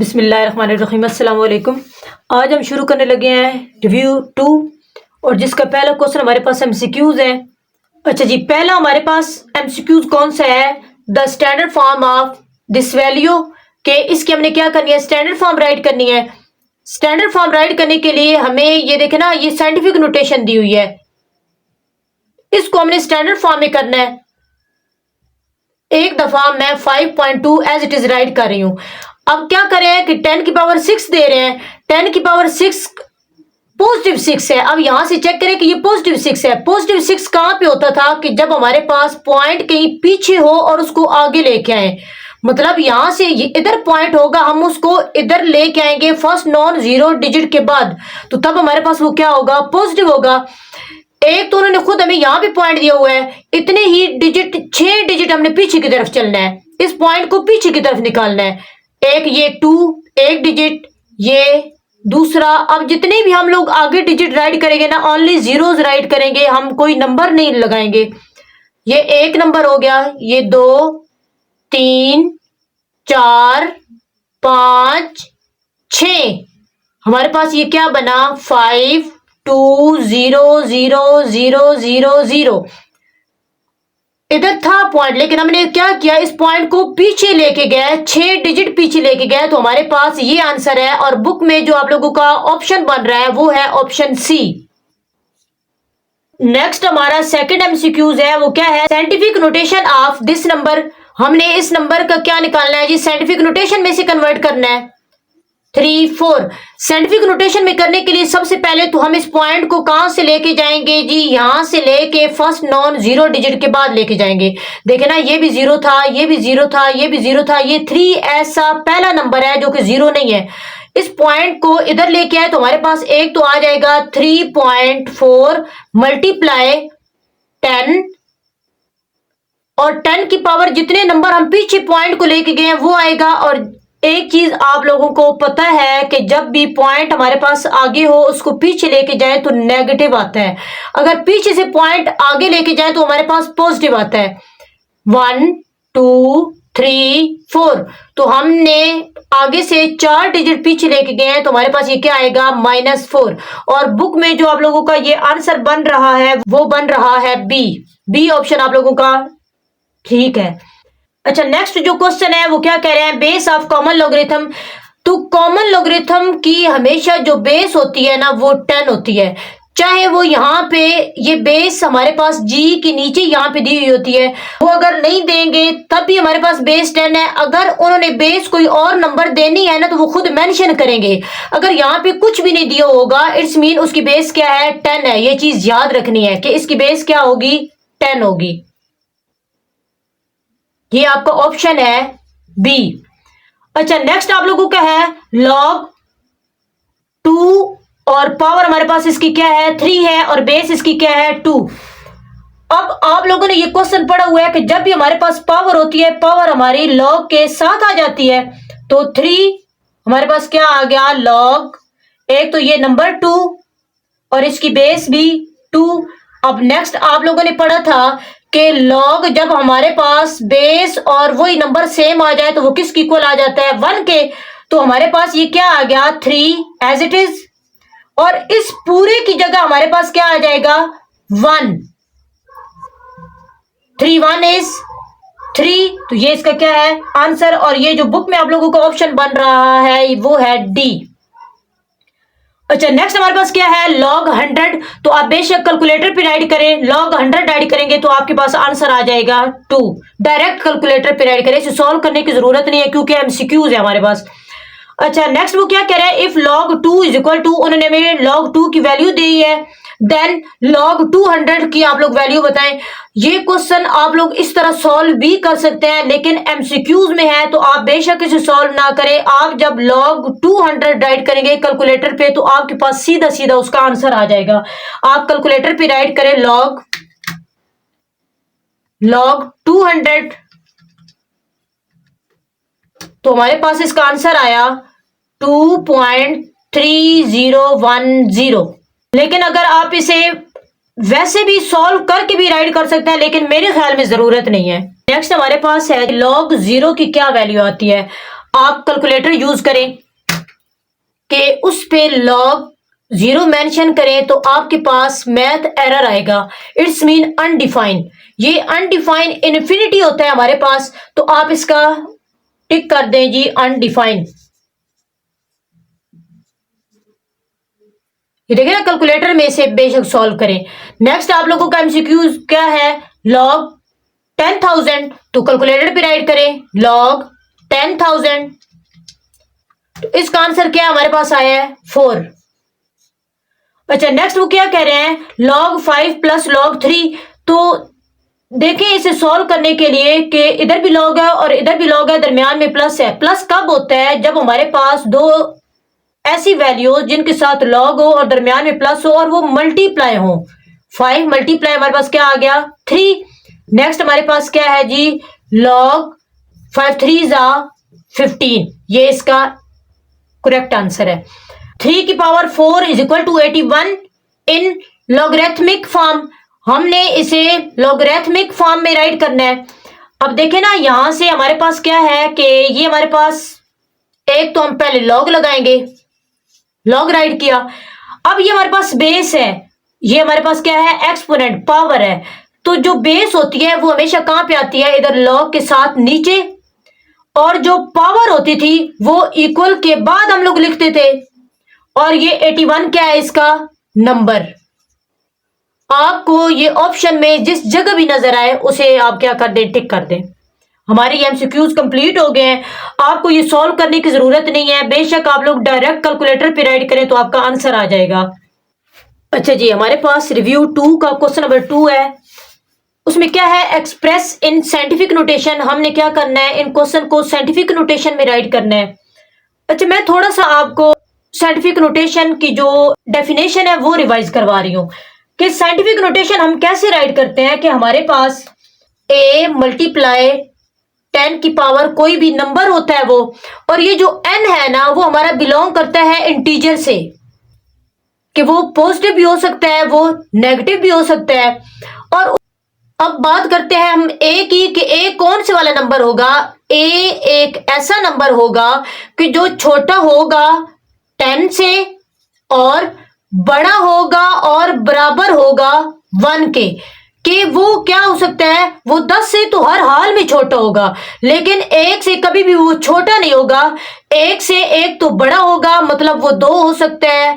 बिस्मिल्लाहिर्रहमानिर्रहीम अस्सलाम वालेकुम। आज हम शुरू करने लगे हैं रिव्यू 2 और जिसका पहला क्वेश्चन हमारे पास एमसीक्यूज है। अच्छा जी, पहला हमारे पास एमसीक्यूज कौन सा है? The standard form of this value के इसकी हमने क्या करनी है? स्टैंडर्ड फॉर्म राइट करनी है। स्टैंडर्ड फॉर्म राइट करने के लिए हमें ये देखे ना, ये साइंटिफिक नोटेशन दी हुई है, इसको हमने स्टैंडर्ड फॉर्म में करना है। एक दफा मैं 5.2 एज इट इज राइट कर रही हूं। अब क्या करें कि 10 की पावर 6 दे रहे हैं, 10 की पावर 6 पॉजिटिव 6 है। अब यहां से चेक करें कि ये पॉजिटिव 6 है। पॉजिटिव 6 कहां पे होता था कि जब हमारे पास पॉइंट कहीं पीछे हो और उसको आगे लेके आए, मतलब यहां से इधर पॉइंट होगा, हम उसको इधर लेके आएंगे फर्स्ट नॉन जीरो डिजिट के बाद, तो तब हमारे पास वो क्या होगा? पॉजिटिव होगा। एक तो उन्होंने खुद हमें यहां पे पॉइंट दिया हुआ है, इतने ही डिजिट 6 डिजिट हमने पीछे की तरफ चलना है, इस पॉइंट को पीछे की तरफ निकालना है। एक ये 2 एक डिजिट, ये दूसरा। अब जितने भी हम लोग आगे डिजिट राइट करेंगे ना, ओनली जीरोस राइट करेंगे, हम कोई नंबर नहीं लगाएंगे। ये 1 नंबर हो गया, ये 2 3 4 5 6, हमारे पास ये क्या बना? 5 2 0 0 0 0 0। इधर था पॉइंट, लेकिन हमने क्या किया? इस पॉइंट को पीछे लेके गए, 6 डिजिट पीछे लेके गए, तो हमारे पास ये आंसर है। और बुक में जो आप लोगों का ऑप्शन बन रहा है वो है ऑप्शन सी। नेक्स्ट हमारा सेकंड एमसीक्यूज है, वो क्या है? Scientific notation of this number. हमने इस नंबर का क्या निकालना है जी? साइंटिफिक नोटेशन में से कन्वर्ट करना है। 3 4 साइंटिफिक नोटेशन में करने के लिए सबसे पहले तो हम इस पॉइंट को कहां से लेके जाएंगे जी? यहां से लेके फर्स्ट नॉन जीरो डिजिट के बाद लेके जाएंगे। देखे ना, ये भी जीरो था, ये भी जीरो था, ये भी जीरो था, ये 3 ऐसा पहला नंबर है जो कि जीरो नहीं है। इस पॉइंट को इधर लेके आए तो हमारे पास एक तो आ जाएगा 3.4 मल्टीप्लाई 10, और 10 की पावर जितने नंबर हम पीछे पॉइंट को लेके गए हैं वो आएगा। और एक चीज आप लोगों को पता है कि जब भी पॉइंट हमारे पास आगे हो उसको पीछे लेके जाए तो नेगेटिव आता है, अगर पीछे से पॉइंट आगे लेके जाए तो हमारे पास पॉजिटिव आता है। 1 2 3 4, तो हमने आगे से 4 डिजिट पीछे लेके गए हैं, तो हमारे पास ये क्या आएगा? -4। और बुक में जो आप लोगों का ये आंसर बन रहा है वो बन रहा है बी ऑप्शन आप लोगों का ठीक है। अच्छा, नेक्स्ट जो क्वेश्चन है वो क्या कह रहे हैं? Base of common logarithm. तो कॉमन लॉगरिथम की हमेशा जो बेस होती है ना वो 10 होती है, चाहे वो यहाँ पे ये बेस हमारे पास जी के नीचे यहाँ पे दी हुई होती है, वो अगर नहीं देंगे तब भी हमारे पास बेस 10 है। अगर उन्होंने बेस कोई और नंबर देनी है ना तो वो खुद मेंशन करेंगे। अगर यहाँ पे कुछ भी नहीं दिया होगा, इट्स मीन उसकी बेस क्या है? 10 है। ये चीज याद रखनी है कि इसकी बेस क्या होगी? 10 होगी। ये आपका ऑप्शन है बी। अच्छा, नेक्स्ट आप लोगों का है log 2 और पावर हमारे पास इसकी क्या है? 3 है, और बेस इसकी क्या है? 2। अब आप लोगों ने ये क्वेश्चन पढ़ा हुआ है कि जब भी हमारे पास पावर होती है, पावर हमारी log के साथ आ जाती है, तो 3 हमारे पास क्या आ गया? log, एक तो ये नंबर 2 और इसकी बेस भी 2। अब नेक्स्ट आप लोगों ने पढ़ा था कि log जब हमारे पास बेस और वही नंबर सेम आ जाए तो वो किसके इक्वल आ जाता है? 1 के। तो हमारे पास ये क्या आ गया? 3 एज इट इज, और इस पूरे की जगह हमारे पास क्या आ जाएगा? 1। 3 1 इज 3, तो ये इसका क्या है? आंसर। और ये जो बुक में आप लोगों का ऑप्शन बन रहा है वो है डी। अच्छा, नेक्स्ट हमारे पास क्या है? log 100। तो आप बेशक कैलकुलेटर पे राइट करें, log 100 राइट करेंगे तो आपके पास आंसर आ जाएगा 2। डायरेक्ट कैलकुलेटर पे राइट करें, इसे सॉल्व करने की जरूरत नहीं है क्योंकि एमसीक्यूज है हमारे पास। अच्छा, नेक्स्ट वो क्या कह रहा है? If log 2 is equal to, उन्होंने हमें log 2 की वैल्यू दी है, देन log 200 की आप लोग वैल्यू बताएं। ये क्वेश्चन आप लोग इस तरह सॉल्व भी कर सकते हैं, लेकिन एमसीक्यूज में है तो आप बेशक इसे सॉल्व ना करें। आप जब log 200 राइट करेंगे कैलकुलेटर पे तो आपके पास सीधा सीधा उसका आंसर आ जाएगा। आप कैलकुलेटर पे राइट करें log 200, तो हमारे पास इसका आंसर आया 2.3010। लेकिन अगर आप इसे वैसे भी सॉल्व करके भी राइट कर सकते हैं, लेकिन मेरे ख्याल में जरूरत नहीं है। नेक्स्ट हमारे पास है log 0 की क्या वैल्यू आती है। आप कैलकुलेटर यूज करें कि उस पे log 0 मेंशन करें तो आपके पास मैथ एरर आएगा। It's mean undefined. ये अनडिफाइंड इन्फिनिटी होता है हमारे पास, तो आप इसका टिक कर दें जी अनडिफाइंड। ये देखिए ना, कैलकुलेटर में से बेशक सॉल्व करें। नेक्स्ट आप लोगों का एमसीक्यू क्या है, log 10,000, तो कैलकुलेटर पे राइट करें log 10,000। तो इसका आंसर क्या हमारे पास आया है 4। अच्छा नेक्स्ट वो क्या कह रहे हैं, log 5 प्लस log 3। तो देखें इसे सॉल्व करने के लिए कि इधर भी log है और इधर भी log है, दरमियान में प्लस है। प्लस कब होता है, जब हमारे पास दो ऐसी वैल्यू जिनके साथ log हो और दरमियान में प्लस हो और वो मल्टीप्लाई हो। 5 मल्टीप्लाई हमारे पास क्या आ गया 3। नेक्स्ट हमारे पास क्या है जी, log 5 3 जा 15। ये इसका करेक्ट आंसर है। 3 की power 4 is equal to 81 in logarithmic form. हमने इसे लॉगरिथमिक फॉर्म में राइट करना है। अब देखें ना, यहां से हमारे पास क्या है कि ये हमारे पास एक तो हम पहले log लगाएंगे, log राइट किया। अब ये हमारे पास बेस है, ये हमारे पास क्या है एक्सपोनेंट पावर है। तो जो बेस होती है वो हमेशा कहां पे आती है, इधर log के साथ नीचे, और जो पावर होती थी वो इक्वल के बाद हम लोग लिखते थे। और ये 81 क्या है इसका नंबर। आपको ये ऑप्शन में जिस जगह भी नजर आए उसे आप क्या कर दें, टिक कर दें। हमारे एमसीक्यूज कंप्लीट हो गए हैं, आपको ये सॉल्व करने की जरूरत नहीं है। बेशक आप लोग डायरेक्ट कैलकुलेटर पे राइट करें तो आपका आंसर आ जाएगा। अच्छा जी, हमारे पास रिव्यू 2 का क्वेश्चन नंबर 2 है। उसमें क्या है, एक्सप्रेस इन साइंटिफिक नोटेशन। हमने क्या करना है, इन क्वेश्चन को साइंटिफिक नोटेशन में राइट करना है। अच्छा मैं थोड़ा सा आपको साइंटिफिक नोटेशन की जो डेफिनेशन है वो रिवाइज करवा रही हूं कि साइंटिफिक नोटेशन हम कैसे राइट करते हैं कि हमारे पास a मल्टीप्लाई 10 की पावर कोई भी नंबर होता है वो, और ये जो n है ना वो हमारा बिलोंग करता है इंटीजर से, कि वो पॉजिटिव भी हो सकता है वो नेगेटिव भी हो सकता है। और अब बात करते हैं हम a की कि a कौन से वाला नंबर होगा। a एक ऐसा नंबर होगा कि जो छोटा होगा 10 से और बड़ा होगा और बराबर होगा 1 के। कि वो क्या हो सकता है, वो 10 से तो हर हाल में छोटा होगा, लेकिन 1 से कभी भी वो छोटा नहीं होगा। 1 से 1 तो बड़ा होगा, मतलब वो 2 हो सकता है,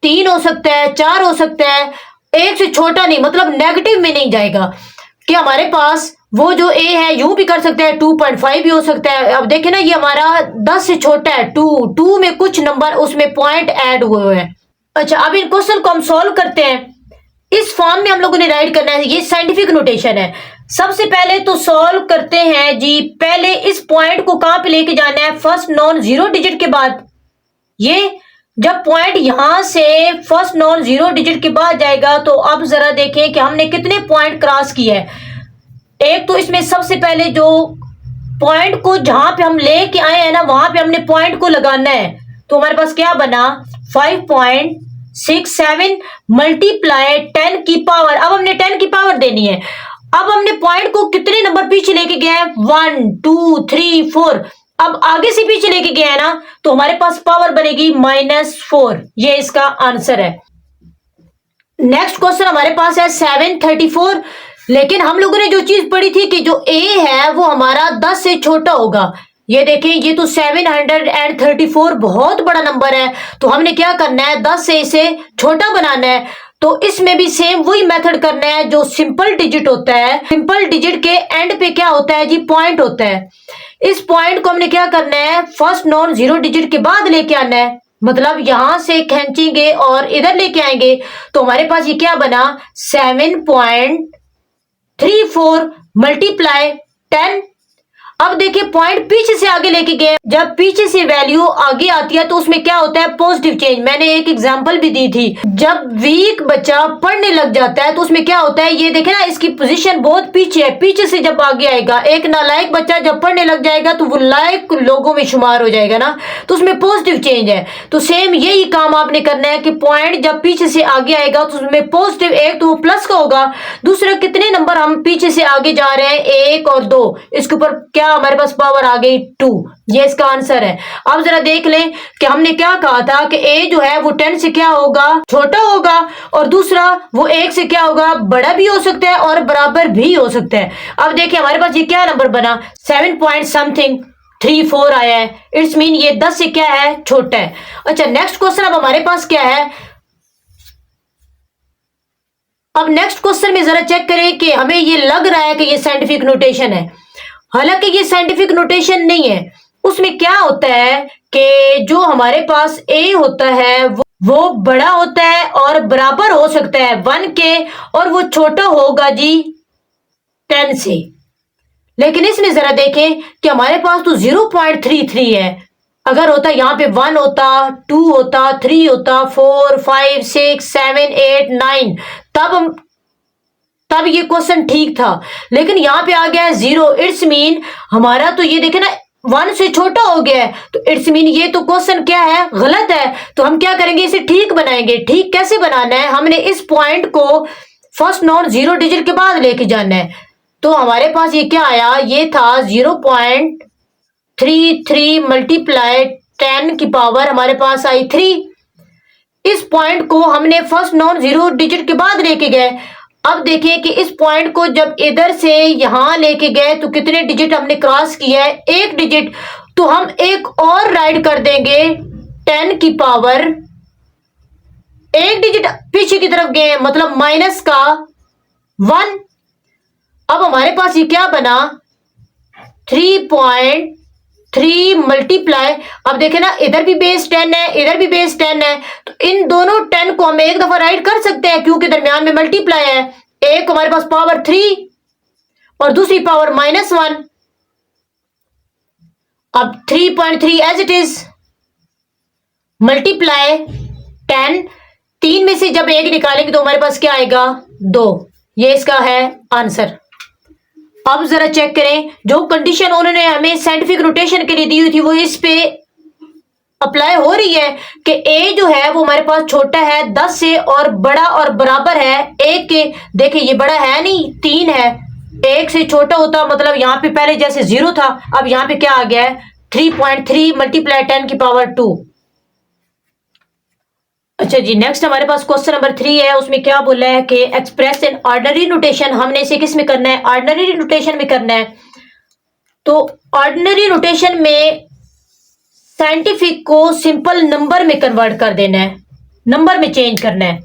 3 हो सकता है, 4 हो सकता है। 1 से छोटा नहीं, मतलब नेगेटिव में नहीं जाएगा। कि हमारे पास वो जो a है यूं भी कर सकते हैं, 2.5 भी हो सकता है। अब देखें ना, ये हमारा 10 से छोटा है 2 में कुछ नंबर उसमें पॉइंट ऐड हुए हैं। अच्छा अब इन क्वेश्चन को हम सॉल्व करते हैं। इस फॉर्म में हम लोगों ने राइट करना है, ये साइंटिफिक नोटेशन है। सबसे पहले तो सॉल्व करते हैं जी, पहले इस पॉइंट को कहां पे लेके जाना है, फर्स्ट नॉन जीरो डिजिट के बाद। ये जब पॉइंट यहां से फर्स्ट नॉन जीरो डिजिट के बाद जाएगा तो अब जरा देखें कि हमने कितने पॉइंट क्रॉस किए हैं। एक तो इसमें सबसे पहले जो पॉइंट को जहां पे हम लेके आए हैं ना वहां पे हमने पॉइंट को लगाना है। तो हमारे पास क्या बना 5.67 मल्टीप्लाई 10 की पावर। अब हमने 10 की पावर देनी है। अब हमने पॉइंट को कितने नंबर पीछे लेके गए हैं, 1 2 3 4। अब आगे से पीछे लेके गए हैं ना तो हमारे पास पावर बनेगी -4। ये इसका आंसर है। नेक्स्ट क्वेश्चन हमारे पास है 734। लेकिन हम लोगों ने जो चीज पढ़ी थी कि जो a है वो हमारा 10 से छोटा होगा। ये देखें, ये तो 734 बहुत बड़ा नंबर है, तो हमने क्या करना है 10 से इसे छोटा बनाना है। तो इसमें भी सेम वही मेथड करना है जो सिंपल डिजिट होता है। सिंपल डिजिट के एंड पे क्या होता है जी, पॉइंट होता है। इस पॉइंट को हमने क्या करना है, फर्स्ट नॉन जीरो डिजिट के बाद लेके आना है। मतलब यहां से खींचेंगे और इधर लेके आएंगे तो हमारे पास ये क्या बना 7.34 मल्टीप्लाई 10। अब देखिए पॉइंट पीछे से आगे लेके गए, जब पीछे से वैल्यू आगे आती है तो उसमें क्या होता है पॉजिटिव चेंज। मैंने एक एग्जांपल भी दी थी, जब वीक बच्चा पढ़ने लग जाता है तो उसमें क्या होता है, ये देखे ना इसकी पोजीशन बहुत पीछे है, पीछे से जब आगे आएगा। एक नालायक बच्चा जब पढ़ने लग जाएगा तो वो लायक लोगों में शुमार हो जाएगा ना, तो उसमें पॉजिटिव चेंज है। तो सेम यही काम आपने करना है कि पॉइंट जब पीछे से आगे आएगा तो उसमें पॉजिटिव, एक तो वो प्लस का होगा, दूसरा कितने नंबर हम पीछे से आगे जा रहे हैं 1 और 2, इसके ऊपर क्या क्या हमारे पास पावर आ गई 2। ये इसका आंसर है। अब जरा देख लें कि हमने क्या कहा था कि a जो है वो 10 से क्या होगा, छोटा होगा, और दूसरा वो 1 से क्या होगा, बड़ा भी हो सकता है और बराबर भी हो सकता है। अब देखिए हमारे पास ये क्या नंबर बना, 7 पॉइंट समथिंग 34 आया है। इट्स मीन ये 10 से क्या है, छोटा है। अच्छा नेक्स्ट क्वेश्चन अब हमारे पास क्या है। अब नेक्स्ट क्वेश्चन में जरा चेक करें कि हमें ये लग रहा है कि ये साइंटिफिक नोटेशन है, हालांकि ये साइंटिफिक नोटेशन नहीं है। उसमें क्या होता है कि जो हमारे पास a होता है वो बड़ा होता है और बराबर हो सकता है 1 के, और वो छोटा होगा जी 10 से। लेकिन इसमें जरा देखें कि हमारे पास तो 0.33 है। अगर होता यहाँ पे 1 होता, 2 होता, 3 होता, 4, 5, 6, 7, 8, 9, तब ये क्वेश्चन ठीक था। लेकिन यहाँ पे आ गया है 0। इट्स मीन हमारा तो ये देखे ना 1 से छोटा हो गया है, तो इट्स मीन ये तो क्वेश्चन क्या है, गलत है। तो हम क्या करेंगे, इसे ठीक बनाएंगे। ठीक कैसे बनाना है, हमने इस पॉइंट को फर्स्ट नॉन 0 डिजिट के बाद लेके जाना है। तो हमारे पास ये क्या आया, ये था 0.33 मल्टीप्लाई 10 की पावर हमारे पास आई 3। इस पॉइंट को हमने फर्स्ट नॉन 0 डिजिट के बाद लेके गए। अब देखिए कि इस पॉइंट को जब इधर से यहां लेके गए तो कितने डिजिट हमने क्रॉस किया है, 1 डिजिट। तो हम एक और राइड कर देंगे 10 की पावर 1 डिजिट पीछे की तरफ गए, मतलब माइनस का 1। अब हमारे पास ये क्या बना, 3.3 मल्टीप्लाई, अब देखे ना इधर भी बेस 10 है, इधर भी बेस 10 है, तो इन दोनों 10 को हम एक दफा राइट कर सकते हैं क्योंकि दरमियान में मल्टीप्लाई है। एक हमारे पास पावर 3 और दूसरी पावर -1। अब 3.3 एज इट इज मल्टीप्लाई 10, 3 में से जब 1 निकालेंगे तो हमारे पास क्या आएगा, 2। ये इसका है आंसर। अब जरा चेक करें, जो कंडीशन उन्होंने हमें साइंटिफिक नोटेशन के लिए दी हुई थी वो इस पे अप्लाई हो रही है कि a जो है वो हमारे पास छोटा है 10 से और बड़ा और बराबर है 1 के। देखिए ये बड़ा है नहीं, 3 है, 1 से छोटा होता मतलब यहाँ पे पहले जैसे 0 था, अब यहाँ पे क्या आ गया है 3.3 मल्टीप्लाई 10 की पावर 2। अच्छा जी नेक्स्ट हमारे पास क्वेश्चन नंबर 3 है। उसमें क्या बोला है कि एक्सप्रेस इन ऑर्डिनरी नोटेशन। हमने इसे किस में करना है, ऑर्डिनरी नोटेशन में करना है। तो ऑर्डिनरी नोटेशन में साइंटिफिक को सिंपल नंबर में कन्वर्ट कर देना है, नंबर में चेंज करना है।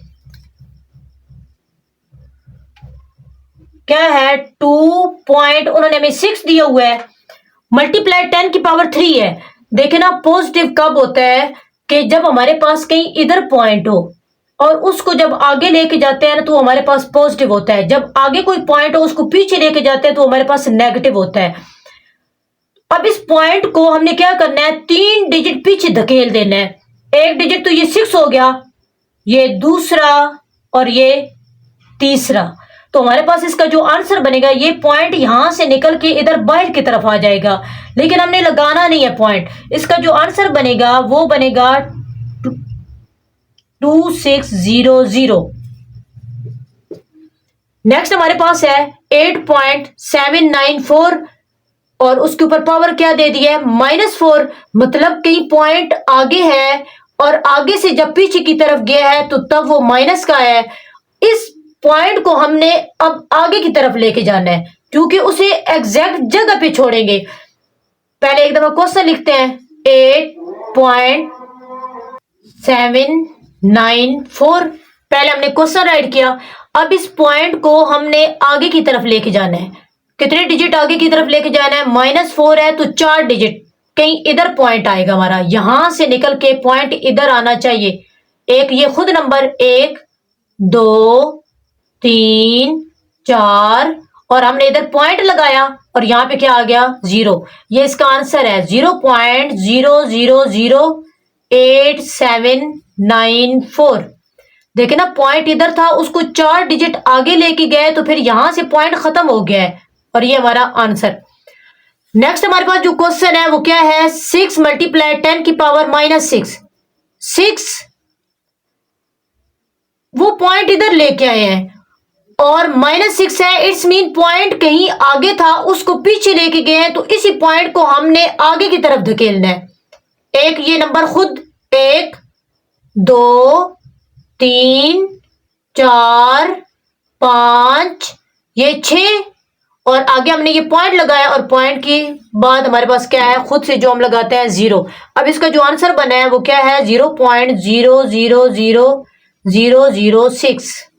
क्या है 2 पॉइंट उन्होंने हमें 6 दिया हुआ है, मल्टीप्लाई 10 की पावर 3 है। देखे ना पॉजिटिव कब होता है कि जब हमारे पास कहीं इधर पॉइंट हो और उसको जब आगे लेके जाते हैं ना तो हमारे पास पॉजिटिव होता है, जब आगे कोई पॉइंट हो उसको पीछे लेके जाते हैं तो हमारे पास नेगेटिव होता है। अब इस पॉइंट को हमने क्या करना है, 3 डिजिट पीछे धकेल देना है। 1 डिजिट तो ये 6 हो गया, ये दूसरा और ये तीसरा। तो हमारे पास इसका जो आंसर बनेगा, ये पॉइंट यहां से निकल के इधर बाहर की तरफ आ जाएगा, लेकिन हमने लगाना नहीं है पॉइंट। इसका जो आंसर बनेगा वो बनेगा 2600। नेक्स्ट हमारे पास है 8.794 और उसके ऊपर पावर क्या दे दी है, -4। मतलब कहीं पॉइंट आगे है और आगे से जब पीछे की तरफ गया है तो तब वो माइनस का है। इस पॉइंट को हमने अब आगे की तरफ लेके जाना है क्योंकि उसे एग्जैक्ट जगह पे छोड़ेंगे। पहले एक दफा क्वेश्चन लिखते हैं, 8.794 पहले हमने क्वेश्चन राइट किया। अब इस पॉइंट को हमने आगे की तरफ लेके जाना है। कितने डिजिट आगे की तरफ लेके जाना है, -4 है तो 4 डिजिट कहीं इधर पॉइंट आएगा हमारा, यहां से निकल के पॉइंट इधर आना चाहिए। एक ये खुद नंबर 1 2 3 4 और हमने इधर पॉइंट लगाया और यहाँ पे क्या आ गया 0। ये इसका आंसर है 0.000879 देखे ना पॉइंट इधर था, उसको 4 डिजिट आगे लेके गए तो फिर यहां से पॉइंट खत्म हो गया है और ये हमारा आंसर। नेक्स्ट हमारे पास जो क्वेश्चन है वो क्या है, 6 मल्टीप्लाई 10 की पावर -6। 6 वो पॉइंट इधर लेके आए हैं और -6 है, इट्स मीन पॉइंट कहीं आगे था उसको पीछे लेके गए हैं, तो इसी पॉइंट को हमने आगे की तरफ धकेलना है। एक ये नंबर खुद 1 2 3 4 5 ये 6 और आगे हमने ये पॉइंट लगाया और पॉइंट की बाद हमारे पास क्या है, खुद से जो हम लगाते हैं 0। अब इसका जो आंसर बना है वो क्या है, 0.0000006।